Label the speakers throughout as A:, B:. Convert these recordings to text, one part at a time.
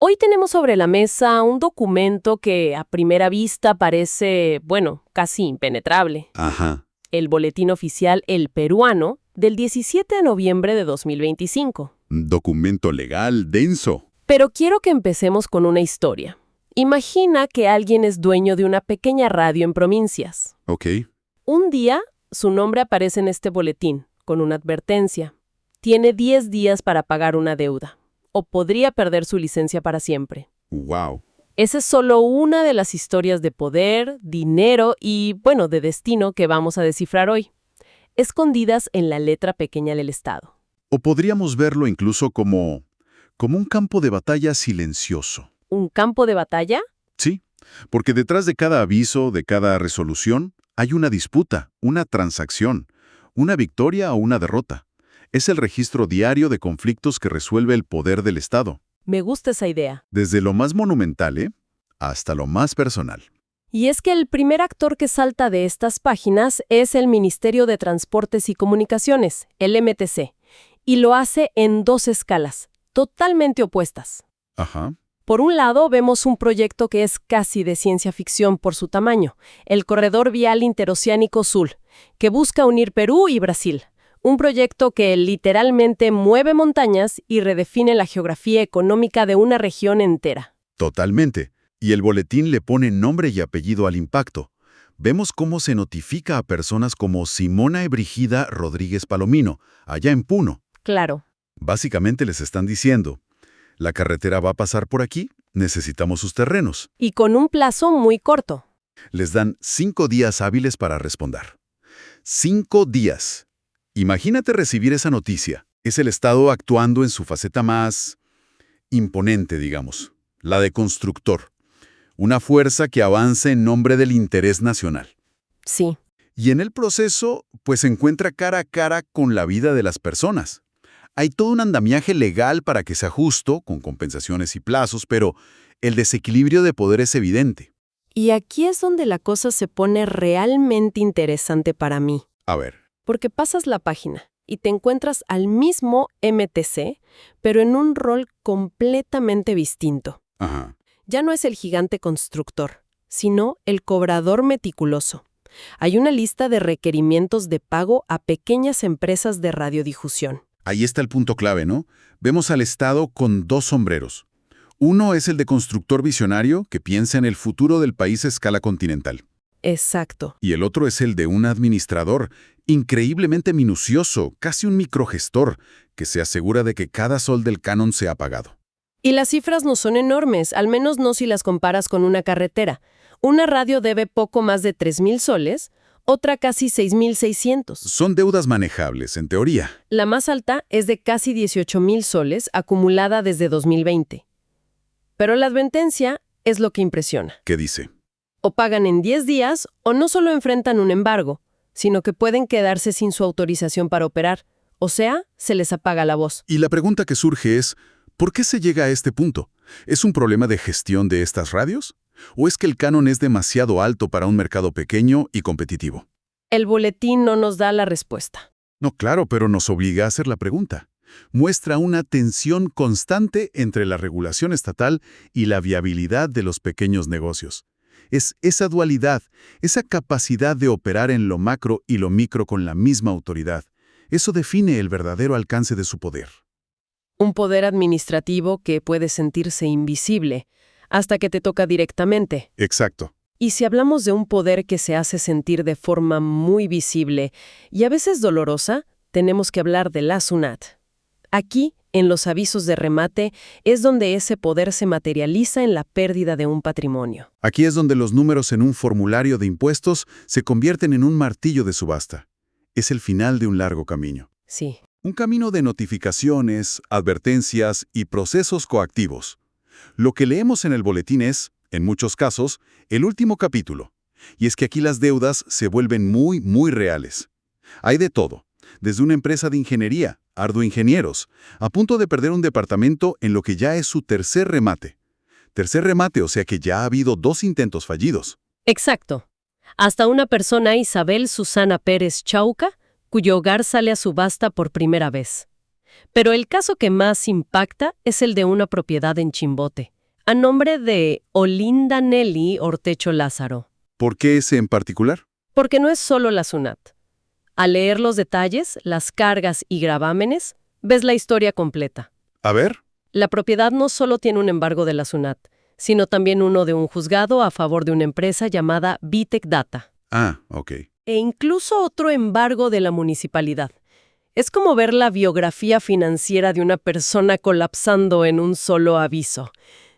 A: Hoy tenemos sobre la mesa un documento que a primera vista parece, bueno, casi impenetrable.
B: Ajá.
A: El Boletín Oficial El Peruano del 17 de noviembre de 2025.
B: Documento legal denso.
A: Pero quiero que empecemos con una historia. Imagina que alguien es dueño de una pequeña radio en provincias.
B: Ok.
A: Un día, su nombre aparece en este boletín, con una advertencia. Tiene 10 días para pagar una deuda, o podría perder su licencia para siempre.
B: Wow.
A: Esa es solo una de las historias de poder, dinero y, bueno, de destino que vamos a descifrar hoy, escondidas en la letra pequeña del Estado.
B: O podríamos verlo incluso como un campo de batalla silencioso.
A: ¿Un campo de batalla?
B: Sí, porque detrás de cada aviso, de cada resolución, hay una disputa, una transacción, una victoria o una derrota. Es el registro diario de conflictos que resuelve el poder del Estado,
A: Me gusta esa idea.
B: desde lo más monumental, hasta lo más personal.
A: Y es que el primer actor que salta de estas páginas es el Ministerio de Transportes y Comunicaciones, el MTC, y lo hace en dos escalas, totalmente opuestas.
B: Ajá.
A: Por un lado, vemos un proyecto que es casi de ciencia ficción por su tamaño, el Corredor Vial Interoceánico Sur, que busca unir Perú y Brasil. Un proyecto que literalmente mueve montañas y redefine la geografía económica de una región entera.
B: Totalmente. Y el boletín le pone nombre y apellido al impacto. Vemos cómo se notifica a personas como Simona Ebrigida Rodríguez Palomino, allá en Puno.
A: Claro.
B: Básicamente les están diciendo, la carretera va a pasar por aquí, necesitamos sus terrenos.
A: Y con un plazo muy corto.
B: Les dan 5 días hábiles para responder. 5 días. Imagínate recibir esa noticia. Es el Estado actuando en su faceta más imponente, digamos, la de constructor. Una fuerza que avanza en nombre del interés nacional.
A: Sí.
B: Y en el proceso, pues se encuentra cara a cara con la vida de las personas. Hay todo un andamiaje legal para que sea justo, con compensaciones y plazos, pero el desequilibrio de poder es evidente.
A: Y aquí es donde la cosa se pone realmente interesante para mí.
B: A ver.
A: Porque pasas la página y te encuentras al mismo MTC, pero en un rol completamente distinto.
B: Ajá.
A: Ya no es el gigante constructor, sino el cobrador meticuloso. Hay una lista de requerimientos de pago a pequeñas empresas de radiodifusión.
B: Ahí está el punto clave, ¿no? Vemos al Estado con dos sombreros. Uno es el de constructor visionario que piensa en el futuro del país a escala continental.
A: Exacto.
B: Y el otro es el de un administrador increíblemente minucioso, casi un microgestor, que se asegura de que cada sol del canon sea pagado.
A: Y las cifras no son enormes, al menos no si las comparas con una carretera. Una radio debe poco más de 3,000 soles, otra casi 6,600.
B: Son deudas manejables, en teoría.
A: La más alta es de casi 18,000 soles, acumulada desde 2020. Pero la advertencia es lo que impresiona.
B: ¿Qué dice?
A: O pagan en 10 días, o no solo enfrentan un embargo, sino que pueden quedarse sin su autorización para operar. O sea, se les apaga la voz.
B: Y la pregunta que surge es, ¿por qué se llega a este punto? ¿Es un problema de gestión de estas radios? ¿O es que el canon es demasiado alto para un mercado pequeño y competitivo?
A: El boletín no nos da la respuesta.
B: No, claro, pero nos obliga a hacer la pregunta. Muestra una tensión constante entre la regulación estatal y la viabilidad de los pequeños negocios. Es esa dualidad, esa capacidad de operar en lo macro y lo micro con la misma autoridad. Eso define el verdadero alcance de su poder.
A: Un poder administrativo que puede sentirse invisible hasta que te toca directamente.
B: Exacto.
A: Y si hablamos de un poder que se hace sentir de forma muy visible y a veces dolorosa, tenemos que hablar de la SUNAT. Aquí, en los avisos de remate, es donde ese poder se materializa en la pérdida de un patrimonio.
B: Aquí es donde los números en un formulario de impuestos se convierten en un martillo de subasta. Es el final de un largo camino.
A: Sí.
B: Un camino de notificaciones, advertencias y procesos coactivos. Lo que leemos en el boletín es, en muchos casos, el último capítulo. Y es que aquí las deudas se vuelven muy, muy reales. Hay de todo, desde una empresa de ingeniería, arduingenieros, a punto de perder un departamento en lo que ya es su tercer remate. Tercer remate, o sea que ya ha habido 2 intentos fallidos.
A: Exacto. Hasta una persona, Isabel Susana Pérez Chauca, cuyo hogar sale a subasta por primera vez. Pero el caso que más impacta es el de una propiedad en Chimbote, a nombre de Olinda Nelly Ortecho Lázaro.
B: ¿Por qué ese en particular?
A: Porque no es solo la SUNAT. Al leer los detalles, las cargas y gravámenes, ves la historia completa.
B: A ver.
A: La propiedad no solo tiene un embargo de la SUNAT, sino también uno de un juzgado a favor de una empresa llamada Vitec Data.
B: Ah, ok.
A: E incluso otro embargo de la municipalidad. Es como ver la biografía financiera de una persona colapsando en un solo aviso.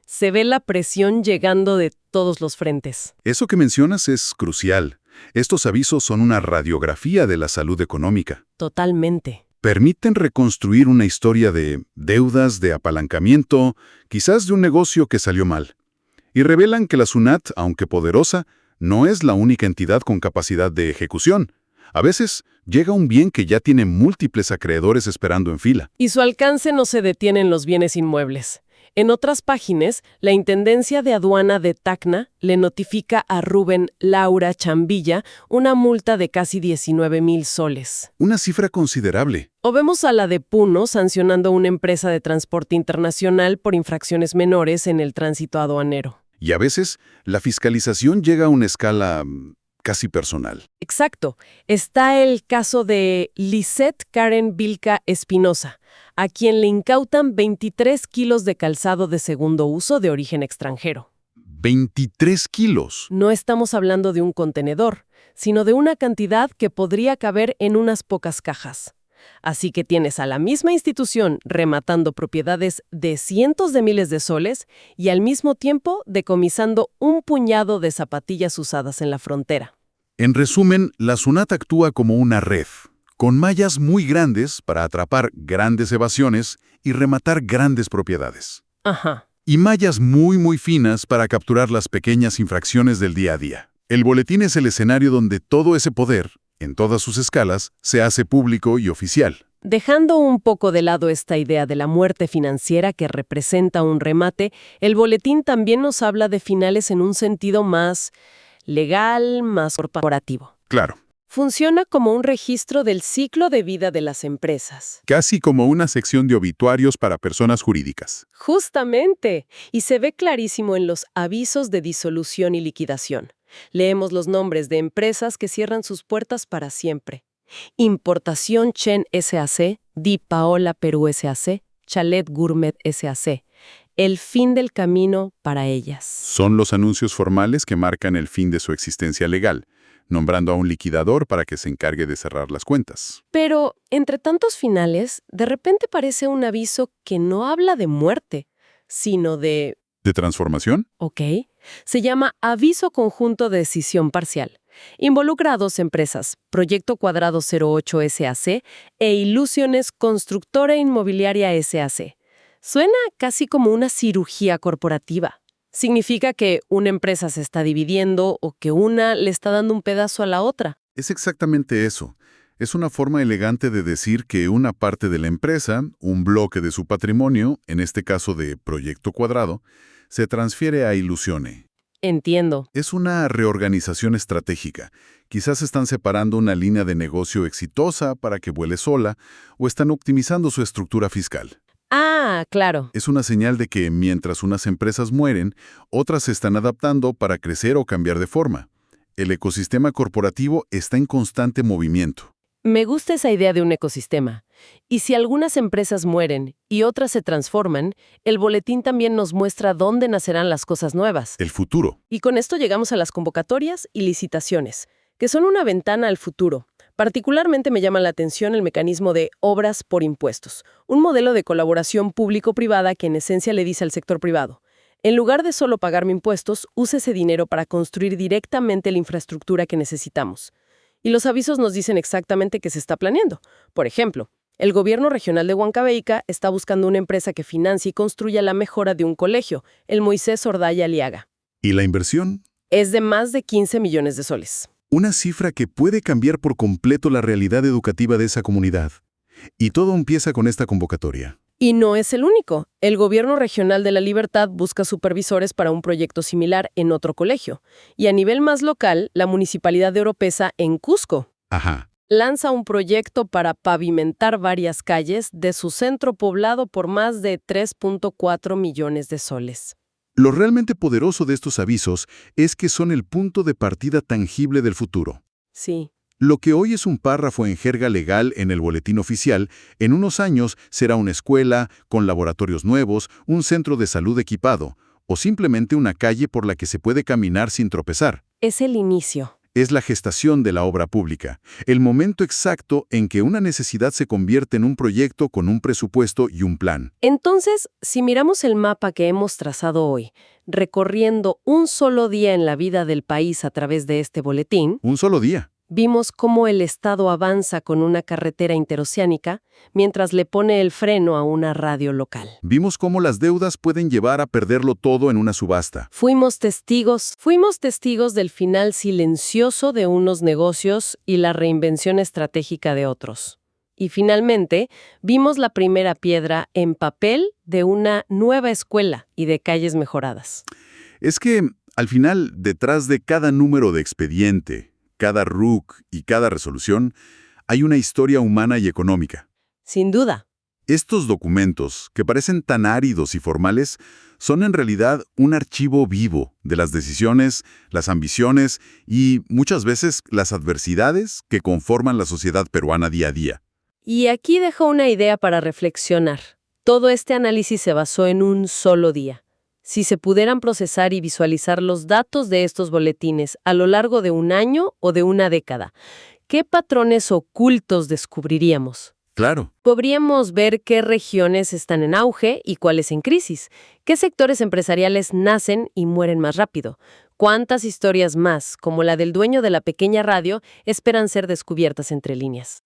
A: Se ve la presión llegando de todos los frentes.
B: Eso que mencionas es crucial. Estos avisos son una radiografía de la salud económica.
A: Totalmente.
B: Permiten reconstruir una historia de deudas, de apalancamiento, quizás de un negocio que salió mal. Y revelan que la SUNAT, aunque poderosa, no es la única entidad con capacidad de ejecución. A veces llega un bien que ya tiene múltiples acreedores esperando en fila.
A: Y su alcance no se detiene en los bienes inmuebles. En otras páginas, la Intendencia de Aduana de Tacna le notifica a Rubén Laura Chambilla una multa de casi 19,000 soles.
B: Una cifra considerable.
A: O vemos a la de Puno sancionando a una empresa de transporte internacional por infracciones menores en el tránsito aduanero.
B: Y a veces la fiscalización llega a una escala casi personal.
A: Exacto. Está el caso de Lisette Karen Vilca Espinosa, a quien le incautan 23 kilos de calzado de segundo uso de origen extranjero.
B: 23 kilos.
A: No estamos hablando de un contenedor, sino de una cantidad que podría caber en unas pocas cajas. Así que tienes a la misma institución rematando propiedades de cientos de miles de soles y al mismo tiempo decomisando un puñado de zapatillas usadas en la frontera.
B: En resumen, la SUNAT actúa como una red, con mallas muy grandes para atrapar grandes evasiones y rematar grandes propiedades.
A: Ajá.
B: Y mallas muy finas para capturar las pequeñas infracciones del día a día. El boletín es el escenario donde todo ese poder, en todas sus escalas, se hace público y oficial.
A: Dejando un poco de lado esta idea de la muerte financiera que representa un remate, el boletín también nos habla de finales en un sentido más legal, más corporativo.
B: Claro.
A: Funciona como un registro del ciclo de vida de las empresas.
B: Casi como una sección de obituarios para personas jurídicas.
A: Justamente. Y se ve clarísimo en los avisos de disolución y liquidación. Leemos los nombres de empresas que cierran sus puertas para siempre. Importación Chen S.A.C., Di Paola Perú S.A.C., Chalet Gourmet S.A.C. El fin del camino para ellas.
B: Son los anuncios formales que marcan el fin de su existencia legal, nombrando a un liquidador para que se encargue de cerrar las cuentas.
A: Pero, entre tantos finales, de repente parece un aviso que no habla de muerte, sino de...
B: ¿De transformación?
A: Ok. Se llama Aviso Conjunto de Decisión Parcial. Involucra a dos empresas, Proyecto Cuadrado 08 S.A.C. e Ilusiones Constructora Inmobiliaria S.A.C. Suena casi como una cirugía corporativa. Significa que una empresa se está dividiendo o que una le está dando un pedazo a la otra.
B: Es exactamente eso. Es una forma elegante de decir que una parte de la empresa, un bloque de su patrimonio, en este caso de Proyecto Cuadrado, se transfiere a Ilusione.
A: Entiendo.
B: Es una reorganización estratégica. Quizás están separando una línea de negocio exitosa para que vuele sola o están optimizando su estructura fiscal.
A: Ah, claro.
B: Es una señal de que mientras unas empresas mueren, otras se están adaptando para crecer o cambiar de forma. El ecosistema corporativo está en constante movimiento.
A: Me gusta esa idea de un ecosistema. Y si algunas empresas mueren y otras se transforman, el boletín también nos muestra dónde nacerán las cosas nuevas.
B: El futuro.
A: Y con esto llegamos a las convocatorias y licitaciones, que son una ventana al futuro. Particularmente me llama la atención el mecanismo de obras por impuestos, un modelo de colaboración público-privada que en esencia le dice al sector privado: en lugar de solo pagarme impuestos, use ese dinero para construir directamente la infraestructura que necesitamos. Y los avisos nos dicen exactamente qué se está planeando. Por ejemplo, el gobierno regional de Huancavelica está buscando una empresa que financie y construya la mejora de un colegio, el Moisés Ordaya Aliaga.
B: ¿Y la inversión?
A: Es de más de 15 millones de soles.
B: Una cifra que puede cambiar por completo la realidad educativa de esa comunidad. Y todo empieza con esta convocatoria.
A: Y no es el único. El Gobierno Regional de la Libertad busca supervisores para un proyecto similar en otro colegio. Y a nivel más local, la Municipalidad de Oropesa en Cusco.
B: Ajá.
A: lanza un proyecto para pavimentar varias calles de su centro poblado por más de 3.4 millones de soles.
B: Lo realmente poderoso de estos avisos es que son el punto de partida tangible del futuro.
A: Sí.
B: Lo que hoy es un párrafo en jerga legal en el boletín oficial, en unos años será una escuela, con laboratorios nuevos, un centro de salud equipado, o simplemente una calle por la que se puede caminar sin tropezar.
A: Es el inicio.
B: Es la gestación de la obra pública, el momento exacto en que una necesidad se convierte en un proyecto con un presupuesto y un plan.
A: Entonces, si miramos el mapa que hemos trazado hoy, recorriendo un solo día en la vida del país a través de este boletín,
B: Un solo día.
A: vimos cómo el Estado avanza con una carretera interoceánica mientras le pone el freno a una radio local.
B: Vimos cómo las deudas pueden llevar a perderlo todo en una subasta.
A: Fuimos testigos del final silencioso de unos negocios y la reinvención estratégica de otros. Y finalmente, vimos la primera piedra en papel de una nueva escuela y de calles mejoradas.
B: Es que, al final, detrás de cada número de expediente, cada RUC y cada resolución, hay una historia humana y económica.
A: Sin duda.
B: Estos documentos, que parecen tan áridos y formales, son en realidad un archivo vivo de las decisiones, las ambiciones y, muchas veces, las adversidades que conforman la sociedad peruana día a día.
A: Y aquí dejo una idea para reflexionar. Todo este análisis se basó en un solo día. Si se pudieran procesar y visualizar los datos de estos boletines a lo largo de un año o de una década, ¿qué patrones ocultos descubriríamos?
B: Claro.
A: Podríamos ver qué regiones están en auge y cuáles en crisis, qué sectores empresariales nacen y mueren más rápido, cuántas historias más, como la del dueño de la pequeña radio, esperan ser descubiertas entre líneas.